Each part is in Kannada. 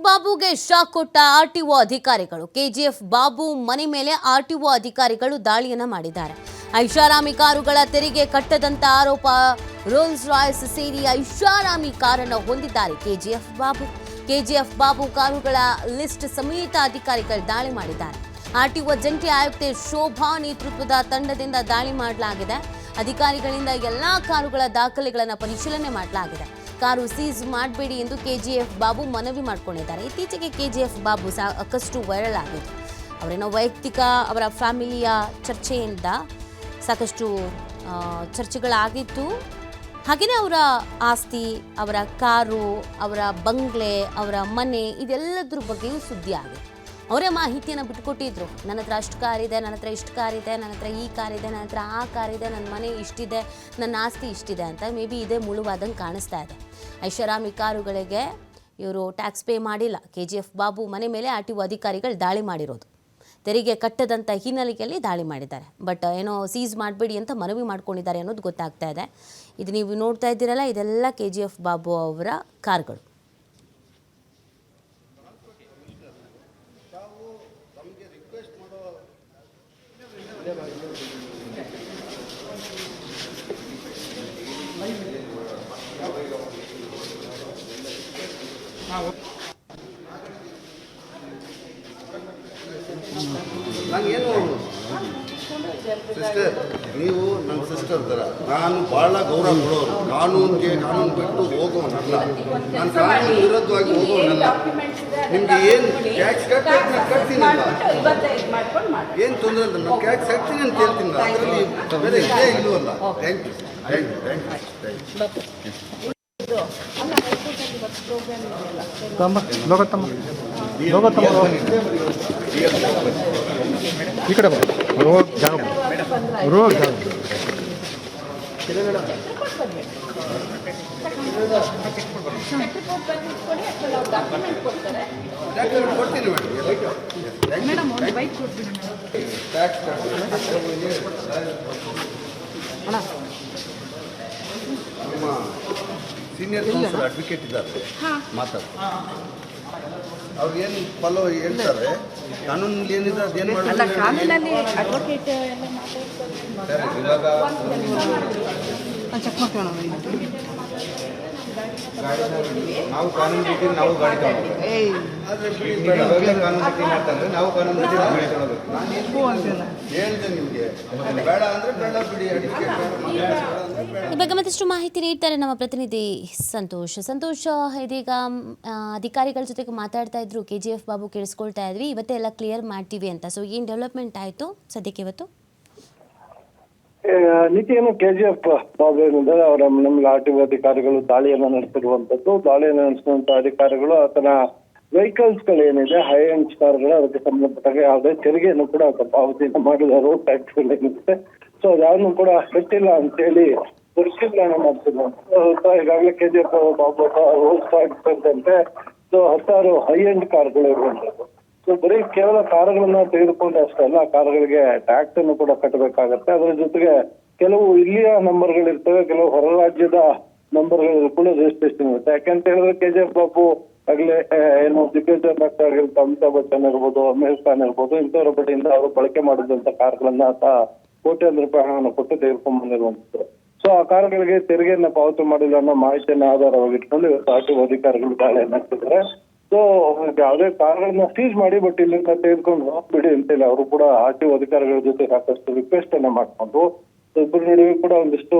ಬಾಬುಗೆ ಶಾಕ್ ಕೊಟ್ಟ ಆರ್ಟಿಒ ಅಧಿಕಾರಿಗಳು. ಕೆಜಿಎಫ್ ಬಾಬು ಮನೆ ಮೇಲೆ ಆರ್ಟಿಒ ಅಧಿಕಾರಿಗಳು ದಾಳಿಯನ್ನ ಮಾಡಿದ್ದಾರೆ. ಐಷಾರಾಮಿ ಕಾರುಗಳ ತೆರಿಗೆ ಕಟ್ಟದಂತ ಆರೋಪ. ರೋಲ್ಸ್ ರಾಯ್ಸ್ ಸೇರಿ ಐಷಾರಾಮಿ ಕಾರನ್ನು ಹೊಂದಿದ್ದಾರೆ ಕೆಜಿಎಫ್ ಬಾಬು ಕಾರುಗಳ ಲಿಸ್ಟ್ ಸಮೇತ ಅಧಿಕಾರಿಗಳು ದಾಳಿ ಮಾಡಿದ್ದಾರೆ. ಆರ್ಟಿಒ ಜಂಟಿ ಆಯುಕ್ತೆ ಶೋಭಾ ನೇತೃತ್ವದ ತಂಡದಿಂದ ದಾಳಿ ಮಾಡಲಾಗಿದೆ. ಅಧಿಕಾರಿಗಳಿಂದ ಎಲ್ಲಾ ಕಾರುಗಳ ದಾಖಲೆಗಳನ್ನು ಪರಿಶೀಲನೆ ಮಾಡಲಾಗಿದೆ. ಕಾರು ಸೀಸ್ ಮಾಡಬೇಡಿ ಎಂದು ಕೆಜಿಎಫ್ ಬಾಬು ಮನವಿ ಮಾಡಿಕೊಂಡಿದ್ದಾರೆ. ಇತ್ತೀಚೆಗೆ ಕೆಜಿಎಫ್ ಬಾಬು ಸಾಕಷ್ಟು ವೈರಲ್ ಆಗಿತ್ತು. ಅವರೇನೋ ವೈಯಕ್ತಿಕ ಅವರ ಫ್ಯಾಮಿಲಿಯ ಚರ್ಚೆಯಿಂದ ಸಾಕಷ್ಟು ಚರ್ಚೆಗಳಾಗಿತ್ತು. ಹಾಗೆಯೇ ಅವರ ಆಸ್ತಿ, ಅವರ ಕಾರು, ಅವರ ಬಂಗ್ಲೆ, ಅವರ ಮನೆ ಇದೆಲ್ಲದ್ರ ಬಗ್ಗೆಯೂ ಸುದ್ದಿ ಆಗಿತ್ತು. ಅವರೇ ಮಾಹಿತಿಯನ್ನು ಬಿಟ್ಟುಕೊಟ್ಟಿದ್ರು. ನನ್ನ ಹತ್ರ ಅಷ್ಟು ಕಾರಿದೆ, ನನ್ನ ಹತ್ರ ಇಷ್ಟು ಕಾರಿದೆ, ನನ್ನ ಹತ್ರ ಈ ಕಾರಿದೆ, ನನ್ನ ಹತ್ರ ಆ ಕಾರಿದೆ, ನನ್ನ ಮನೆ ಇಷ್ಟಿದೆ, ನನ್ನ ಆಸ್ತಿ ಇಷ್ಟಿದೆ ಅಂತ. ಮೇ ಬಿ ಇದೇ ಮುಳುವಾದಂಗೆ ಕಾಣಿಸ್ತಾ ಇದೆ. ಐಷಾರಾಮಿ ಕಾರುಗಳಿಗೆ ಇವರು ಟ್ಯಾಕ್ಸ್ ಪೇ ಮಾಡಿಲ್ಲ. ಕೆಜಿಎಫ್ ಬಾಬು ಮನೆ ಮೇಲೆ ಆರ್ಟಿಒ ಅಧಿಕಾರಿಗಳು ದಾಳಿ ಮಾಡಿರೋದು. ತೆರಿಗೆ ಕಟ್ಟದಂಥ ಹಿನ್ನೆಲೆಯಲ್ಲಿ ದಾಳಿ ಮಾಡಿದ್ದಾರೆ. ಬಟ್ ಏನೋ ಸೀಸ್ ಮಾಡಬೇಡಿ ಅಂತ ಮನವಿ ಮಾಡ್ಕೊಂಡಿದ್ದಾರೆ ಅನ್ನೋದು ಗೊತ್ತಾಗ್ತಾ ಇದೆ. ಇದು ನೀವು ನೋಡ್ತಾ ಇದ್ದೀರಲ್ಲ, ಇದೆಲ್ಲ ಕೆಜಿಎಫ್ ಬಾಬು ಅವರ ಕಾರ್ಗಳು. ನಾನೇನು ಸಿಸ್ಟರ್, ನೀವು ನನ್ನ ಸಿಸ್ಟರ್ ಥರ. ನಾನು ಭಾಳ ಗೌರವ ಕೊಡೋರು. ಕಾನೂನು ಬಿಟ್ಟು ಹೋಗೋನಲ್ಲ, ನಾನು ಕಾನೂನು ವಿರುದ್ಧವಾಗಿ ಹೋಗೋನಲ್ಲ. ನಿಮಗೆ ಏನು ಟ್ಯಾಕ್ಸ್ ಕಟ್ತೀನಲ್ಲ, ಏನು ತೊಂದರೆ ಇಲ್ಲ, ನಾನು ಟ್ಯಾಕ್ಸ್ ಕಟ್ತೀನಿ ಅಂತ ಹೇಳ್ತೀನಿ. ಅದರಲ್ಲಿ ಬೇರೆ ಇದೇ ಇಲ್ಲವಲ್ಲ. Thank you. ಈ ಕಡೆ ರೋಡ್ ಜಾಗ ಕೊಡ್ತೀನಿ ನಮ್ಮ ಸೀನಿಯರ್ ಕೌನ್ಸಿಲ್ ಅಡ್ವೊಕೇಟ್ ಇದ್ದಾರೆ, ಮಾತಾಡ್ತಾರೆ. ಅವ್ರು ಏನು ಫಾಲೋ ಹೇಳ್ತಾರೆ, ಕಾನೂನಲ್ಲಿ ಏನಿದೆ ಅದೇನು ಅಲ್ಲ, ಕಾನೂನಲ್ಲಿ ಅಡ್ವೊಕೇಟ್ ಎಲ್ಲ ಸರಿ. ಇವಾಗ ಚೆಕ್ ಮಾಡ್ತೀವಿ ನಾವು ಕಾನೂನು ರೀತಿ ನಾವು ಗಾಡಿ ತಗೊಳ್ಬೇಕು. ಕಾನೂನು ರೀತಿ ಮಾಡ್ತಾರೆ, ನಾವು ಕಾನೂನು ರೀತಿ ಗಾಡಿ ತಗೊಳ್ಬೇಕು. ಹೇಳ್ದೆ ನಿಮಗೆ, ಬೇಡ ಅಂದರೆ ಬೇಡ ಬಿಡಿ. ಈ ಬಗ್ಗೆ ಮತ್ತಷ್ಟು ಮಾಹಿತಿ ನೀಡ್ತಾರೆ ನಮ್ಮ ಪ್ರತಿನಿಧಿ ಸಂತೋಷ್. ಇದೀಗ ಅಧಿಕಾರಿಗಳ ಜೊತೆಗೆ ಮಾತಾಡ್ತಾ ಇದ್ರು ಕೆಜಿಎಫ್ ಬಾಬು, ಕೇಳಿಸ್ಕೊಳ್ತಾ ಇದ್ವಿ, ಇವತ್ತೇ ಎಲ್ಲ ಕ್ಲಿಯರ್ ಮಾಡ್ತೀವಿ ಅಂತ. ಸೊ ಏನು ಡೆವಲಪ್ಮೆಂಟ್ ಆಯಿತು ಸದ್ಯಕ್ಕೆ ಇವತ್ತು? ನೀತಿಯನ್ನು ಕೆಜಿಎಫ್ ಬಾಬು ಏನಿದೆ ಅವರ ನಮ್ಗೆ ಆರ್ಟಿಒ ಅಧಿಕಾರಿಗಳು ದಾಳಿಯನ್ನು ನಡೆಸಿರುವಂತದ್ದು. ದಾಳಿಯನ್ನು ನಡೆಸಿರುವಂತ ಅಧಿಕಾರಿಗಳು ಆತನ ವೆಹಿಕಲ್ಸ್ ಗಳು ಏನಿದೆ, ಹೈ ಎಂಡ್ ಕಾರ್ಗಳು, ಅದಕ್ಕೆ ಸಂಬಂಧಪಟ್ಟಾಗ ಯಾವುದೇ ತೆರಿಗೆಯನ್ನು ಕೂಡ ಪಾವತಿಯನ್ನು ಮಾಡಿದ ರೋಡ್ ಟ್ಯಾಕ್ಸ್ ಏನಿದೆ, ಸೊ ಅದಾವನ್ನು ಕೂಡ ಕಟ್ಟಿಲ್ಲ ಅಂತೇಳಿ ಪರಿಶೀಲನೆ ಮಾಡ್ತಿರುವಂತ. ಈಗಾಗಲೇ ಕೆಜಿಎಫ್ ಬಾಬು ರೋಡ್ ಟ್ಯಾಕ್ಸ್ ಸೇರಿದಂತೆ ಸೊ 10 ಹೈ ಎಂಡ್ ಕಾರ್ಗಳು ಇರುವಂತದ್ದು. ಸೊ ಬರೀ ಕೇವಲ ಕಾರುಗಳನ್ನ ತೆಗೆದುಕೊಂಡು ಅಷ್ಟೇ ಅಲ್ಲ, ಕಾರುಗಳಿಗೆ ಟ್ಯಾಕ್ಸ್ ಅನ್ನು ಕೂಡ ಕಟ್ಟಬೇಕಾಗತ್ತೆ. ಅದರ ಜೊತೆಗೆ ಕೆಲವು ಇಲ್ಲಿಯ ನಂಬರ್ಗಳಿರ್ತವೆ, ಕೆಲವು ಹೊರ ರಾಜ್ಯದ ನಂಬರ್ಗಳು ಕೂಡ ರಿಜಿಸ್ಟ್ರೇಷನ್ ಇರುತ್ತೆ. ಯಾಕೆಂತ ಹೇಳಿದ್ರೆ ಕೆಜಿಎಫ್ ಬಾಬು ಆಗ್ಲೇ ಏನು ದಿಗ್ಗಜ ಡಾಕ್ಟರ್ ಆಗಿರುತ್ತೆ, ಅಮಿತಾಬ್ ಬಚ್ಚನ್ ಇರ್ಬೋದು, ಅಮೀರ್ ಖಾನ್ ಇರ್ಬೋದು, ಇಂಥವ್ರ ಬಳಿಯಿಂದ ಅವರು ಬಳಕೆ ಮಾಡಿದಂತ ಕಾರ್ಗಳನ್ನ ಕೋಟ್ಯಾಂತರ ರೂಪಾಯಿ ಹಣವನ್ನು ಕೊಟ್ಟು ತೆಗೆದುಕೊಂಡು ಬಂದಿರುವಂತದ್ದು. ಸೊ ಆ ಕಾರುಗಳಿಗೆ ತೆರಿಗೆಯನ್ನ ಪಾವತಿ ಮಾಡಿಲ್ಲ ಅನ್ನೋ ಮಾಹಿತಿಯನ್ನು ಆಧಾರವಾಗಿಟ್ಕೊಂಡು ಇವತ್ತು ಆರ್ಟಿಒ ಅಧಿಕಾರಿಗಳು ದಾಳಿಯನ್ನು ನಡೆಸಿದ್ದಾರೆ. ಸೊ ಯಾವುದೇ ಕಾರ್ಗಳನ್ನ ಸೀಸ್ ಮಾಡಿ ಬಟ್ ಇಲ್ಲಿಂದ ತೆಗೆದುಕೊಂಡು ಹೋಗ್ಬಿಡಿ ಅಂತೇಳಿ ಅವರು ಕೂಡ ಆರ್ಟಿಒ ಅಧಿಕಾರಿಗಳ ಜೊತೆ ಸಾಕಷ್ಟು ರಿಕ್ವೆಸ್ಟ್ ಅನ್ನ ಮಾಡ್ಕೊಂಡು ಇಬ್ಬರ ನಡುವೆ ಕೂಡ ಒಂದಿಷ್ಟು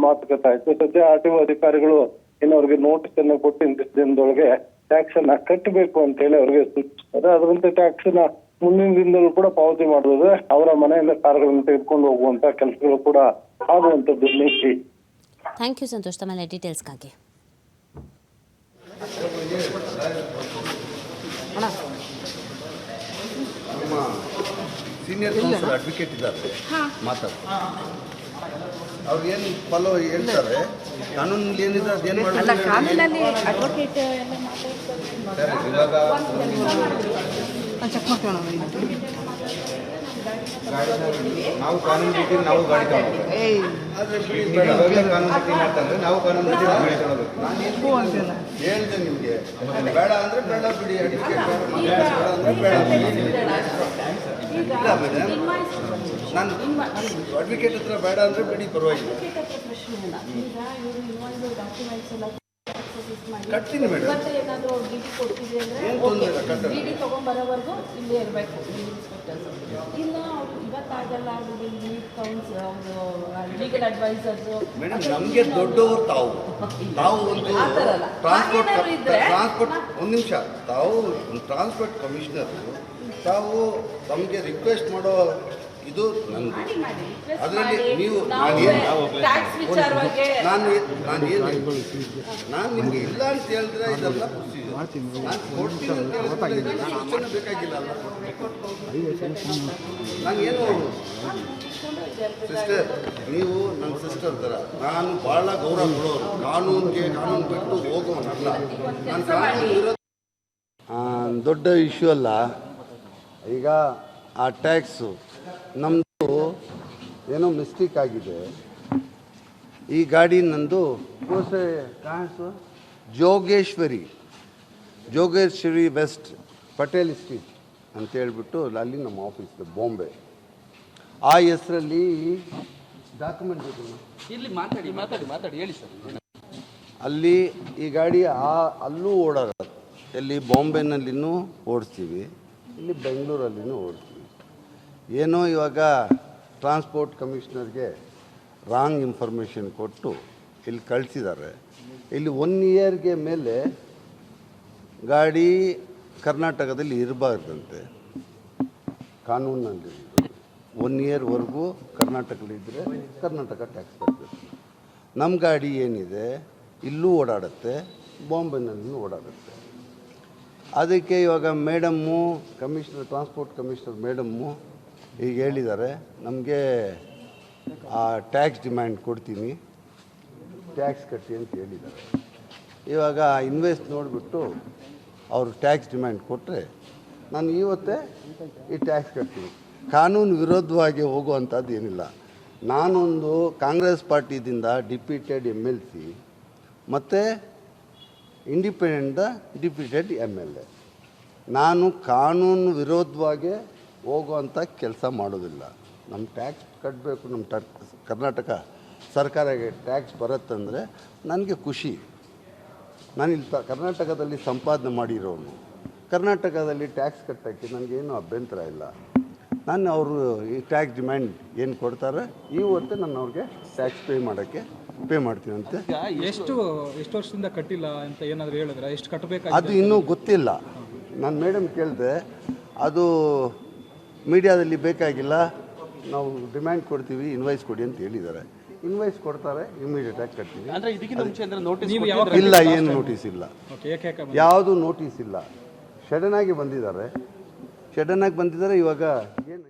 ಮಾತುಕತೆ ಆಯ್ತು. ಸದ್ಯ ಆರ್ಟಿಒ ಅಧಿಕಾರಿಗಳು ಇನ್ನವ್ರಿಗೆ ನೋಟಿಸ್ ಅನ್ನ ಕೊಟ್ಟು ಇಂತಿಷ್ಟು ದಿನದೊಳಗೆ ಟ್ಯಾಕ್ಸ್ ಅನ್ನ ಕಟ್ಟಬೇಕು ಅಂತ ಹೇಳಿ ಅವ್ರಿಗೆ ಸೂಚಿಸ್ತಾರೆ. ಅದರಂತೆ ಟ್ಯಾಕ್ಸ್ ನ ಮುಂದಿನ ದಿನದಲ್ಲೂ ಕೂಡ ಪಾವತಿ ಮಾಡಿದ್ರೆ ಅವರ ಮನೆಯಿಂದ ಕಾರ್ಗಳನ್ನು ತೆಗೆದುಕೊಂಡು ಹೋಗುವಂತ ಕೆಲಸಗಳು ಕೂಡ ಆಗುವಂತದ್ದು ನೀತಿ. ಥ್ಯಾಂಕ್ ಯು ಸಂತೋಷ್ ತಮ್ಮ ಡೀಟೇಲ್ಸ್ಗಾಗಿ. ನಮ್ಮ ಸೀನಿಯರ್ ಕೌನ್ಸಿಲ್ ಅಡ್ವೊಕೇಟ್ ಇದ್ದಾರೆ, ಮಾತಾಡ್ತಾರೆ. ಅವ್ರು ಏನು ಫಾಲೋ ಹೇಳ್ತಾರೆ, ಕಾನೂನಲ್ಲಿ ಏನಿದೆ ಅದೇನು ಅಲ್ಲ, ಕಾನೂನಲ್ಲಿ ಅಡ್ವೊಕೇಟ್ ಎಲ್ಲ ಸರಿ. ಇವಾಗ ಚೆಕ್ ಮಾಡ್ತೀವಿ ನಾವು ಕಾನೂನು ರೀತಿ ನಾವು ಗಾಡಿ ತಗೊಳ್ಬೇಕು. ಆದರೆ ಬಿಡಿ ಬೇಡ. ಇವಾಗಲೇ ಕಾನೂನು ರೀತಿ ಮಾಡ್ತಾರೆ, ನಾವು ಕಾನೂನು ರೀತಿ ಗಾಡಿ ತಗೊಳ್ಬೇಕು. ನಾನು ಹೇಳಿದೆ ನಿಮಗೆ, ಬೇಡ ಅಂದರೆ ಬೇಡ ಬಿಡಿ, ಅಡಿಕೆ ಬೇಡ ಅಂದರೆ ಬೇಡ ಬಿಡಿ. ಇಲ್ಲ ಮೇಡಮ್, ನಾನು ಅಡ್ವೊಕೇಟ್ ಹತ್ರ ಬೇಡ ಅಂದರೆ ಬಿಡಿ, ಪರವಾಗಿಲ್ಲ, ಕಟ್ತೀನಿ ಮೇಡಮ್. ಏನಾದರೂ ಡಿಟಿ ಕೊಡ್ತಿದ್ರೆ ಏನು ತೊಂದರೆ ಇಲ್ಲ, ಕಟ್ಟೋಣ. ಡಿಟಿ ತೊಗೊಂಬರೋವರೆಗೂ ಇಲ್ಲೇ ಇರಬೇಕು ಇನ್ಸ್ಪೆಕ್ಟರ್ಸ್. ಇಲ್ಲ ಅವ್ರು ಇವತ್ತಾಗಲ್ಲ, ಲೀಗಲ್ ಅಡ್ವೈಸರ್ಸು. ಮೇಡಮ್, ನಮಗೆ ದೊಡ್ಡವರು ತಾವು ಒಂದು ಟ್ರಾನ್ಸ್ಪೋರ್ಟ್ ಒಂದು ನಿಮಿಷ, ತಾವು ಟ್ರಾನ್ಸ್ಪೋರ್ಟ್ ಕಮಿಷನರ್, ತಾವು ನಮಗೆ ರಿಕ್ವೆಸ್ಟ್ ಮಾಡೋ ಇದು ನಂದು. ಅದರಲ್ಲಿ ನೀವು ನಾನು ನಿಮಗೆ ಇಲ್ಲ ಅಂತ ಹೇಳಿದ್ರೆ ಇದೆಲ್ಲ ನಾನು ಕೊಡ್ತೀನಿ ಅಂತ ಹೇಳಿದ್ರೆ ಸೂಚನೆ ಬೇಕಾಗಿಲ್ಲ. ನಾನೇನು ಸಿಸ್ಟರ್, ನೀವು ನನ್ನ ಸಿಸ್ಟರ್ ಥರ, ನಾನು ಭಾಳ ಗೌರವ ಕೊಡೋರು, ಕಾನೂನು ಬಿಟ್ಟು ಹೋಗೋನಲ್ಲ. ನಾನು ಕಾನೂನು ವಿರೋಧ ದೊಡ್ಡ ಇಶ್ಯೂ ಅಲ್ಲ. ಈಗ ಆ ಟ್ಯಾಕ್ಸು ನಮ್ಮದು ಏನೋ ಮಿಸ್ಟೇಕ್ ಆಗಿದೆ. ಈ ಗಾಡಿ ನಂದು ಜೋಗೇಶ್ವರಿ ವೆಸ್ಟ್ ಪಟೇಲ್ ಸ್ಟ್ರೀಟ್ ಅಂತ ಹೇಳ್ಬಿಟ್ಟು ಅಲ್ಲಿ ನಮ್ಮ ಆಫೀಸ್ ಬಾಂಬೆ. ಆ ಹೆಸರಲ್ಲಿ ಡಾಕ್ಯುಮೆಂಟ್ ಇಲ್ಲಿ ಮಾತಾಡಿ ಹೇಳಿ ಸರ್. ಅಲ್ಲಿ ಈ ಗಾಡಿ ಅಲ್ಲೂ ಓಡಾಡೋದು, ಎಲ್ಲಿ ಬಾಂಬೆನಲ್ಲಿನೂ ಓಡಿಸ್ತೀವಿ, ಇಲ್ಲಿ ಬೆಂಗಳೂರಲ್ಲಿನೂ ಓಡಿಸ್ತೀವಿ. ಏನೋ ಇವಾಗ ಟ್ರಾನ್ಸ್ಪೋರ್ಟ್ ಕಮಿಷನರ್ಗೆ ರಾಂಗ್ ಇನ್ಫಾರ್ಮೇಷನ್ ಕೊಟ್ಟು ಇಲ್ಲಿ ಕಳಿಸಿದ್ದಾರೆ. ಇಲ್ಲಿ 1 ಇಯರ್ಗೆ ಮೇಲೆ ಗಾಡಿ ಕರ್ನಾಟಕದಲ್ಲಿ ಇರಬಾರ್ದಂತೆ ಕಾನೂನಲ್ಲಿ. 1 ಇಯರ್ವರೆಗೂ ಕರ್ನಾಟಕದಲ್ಲಿದ್ದರೆ ಕರ್ನಾಟಕ ಟ್ಯಾಕ್ಸ್ ಕಟ್ಟಬೇಕು. ನಮ್ಮ ಗಾಡಿ ಏನಿದೆ ಇಲ್ಲೂ ಓಡಾಡುತ್ತೆ, ಬಾಂಬೆನಲ್ಲೂ ಓಡಾಡುತ್ತೆ. ಅದಕ್ಕೆ ಇವಾಗ ಮೇಡಮ್ಮು ಟ್ರಾನ್ಸ್ಪೋರ್ಟ್ ಕಮಿಷನರ್ ಮೇಡಮ್ಮು ಈಗ ಹೇಳಿದ್ದಾರೆ, ನಮಗೆ ಆ ಟ್ಯಾಕ್ಸ್ ಡಿಮ್ಯಾಂಡ್ ಕೊಡ್ತೀನಿ, ಟ್ಯಾಕ್ಸ್ ಕಟ್ಟಿ ಅಂತ ಹೇಳಿದ್ದಾರೆ. ಇವಾಗ ಇನ್ವೆಸ್ಟ್ ನೋಡಿಬಿಟ್ಟು ಅವರು ಟ್ಯಾಕ್ಸ್ ಡಿಮ್ಯಾಂಡ್ ಕೊಟ್ಟರೆ ನಾನು ಇವತ್ತೇ ಈ ಟ್ಯಾಕ್ಸ್ ಕಟ್ತೀನಿ. ಕಾನೂನು ವಿರೋಧವಾಗಿ ಹೋಗುವಂಥದ್ದು ಏನಿಲ್ಲ. ನಾನೊಂದು ಕಾಂಗ್ರೆಸ್ ಪಾರ್ಟಿದಿಂದ ಡಿಪ್ಯೂಟೆಡ್ MLC ಮತ್ತು ಇಂಡಿಪೆಂಡೆಂಟ್ ಡಿಪ್ಯೂಟೆಡ್ MLA. ನಾನು ಕಾನೂನು ವಿರೋಧವಾಗಿ ಹೋಗುವಂಥ ಕೆಲಸ ಮಾಡೋದಿಲ್ಲ. ನಮ್ಮ ಟ್ಯಾಕ್ಸ್ ಕಟ್ಟಬೇಕು, ನಮ್ಮ ಕರ್ನಾಟಕ ಸರ್ಕಾರಕ್ಕೆ ಟ್ಯಾಕ್ಸ್ ಬರುತ್ತಂದರೆ ನನಗೆ ಖುಷಿ. ನಾನಿಲ್ಲಿ ಕರ್ನಾಟಕದಲ್ಲಿ ಸಂಪಾದನೆ ಮಾಡಿರೋನು, ಕರ್ನಾಟಕದಲ್ಲಿ ಟ್ಯಾಕ್ಸ್ ಕಟ್ಟೋಕ್ಕೆ ನನಗೇನು ಅಭ್ಯಂತರ ಇಲ್ಲ. ನಾನು ಅವರು ಈ ಟ್ಯಾಕ್ಸ್ ಡಿಮ್ಯಾಂಡ್ ಏನು ಕೊಡ್ತಾರೆ ಇವತ್ತೇ ನಾನು ಅವ್ರಿಗೆ ಟ್ಯಾಕ್ಸ್ ಪೇ ಮಾಡ್ತೀನಿ ಅಂತೆ. ಎಷ್ಟು ವರ್ಷದಿಂದ ಕಟ್ಟಿಲ್ಲ ಅಂತ ಏನಾದರೂ ಹೇಳಿದ್ರೆ ಎಷ್ಟು ಕಟ್ಟಬೇಕು ಅದು ಇನ್ನೂ ಗೊತ್ತಿಲ್ಲ. ನಾನು ಮೇಡಮ್ ಕೇಳಿದೆ, ಅದು ಮೀಡಿಯಾದಲ್ಲಿ ಬೇಕಾಗಿಲ್ಲ, ನಾವು ಡಿಮ್ಯಾಂಡ್ ಕೊಡ್ತೀವಿ, ಇನ್ವಾಯ್ಸ್ ಕೊಡಿ ಅಂತ ಹೇಳಿದ್ದಾರೆ. ಇನ್ವಾಯ್ಸ್ ಕೊಡ್ತಾರೆ, ಇಮಿಡಿಯೇಟಾಗಿ ಕಟ್ತೀವಿ. ಇಲ್ಲ, ಏನು ನೋಟಿಸ್ ಇಲ್ಲ, ಯಾವುದು ನೋಟಿಸ್ ಇಲ್ಲ. ಸಡನ್ನಾಗಿ ಬಂದಿದ್ದಾರೆ. ಇವಾಗ ಏನು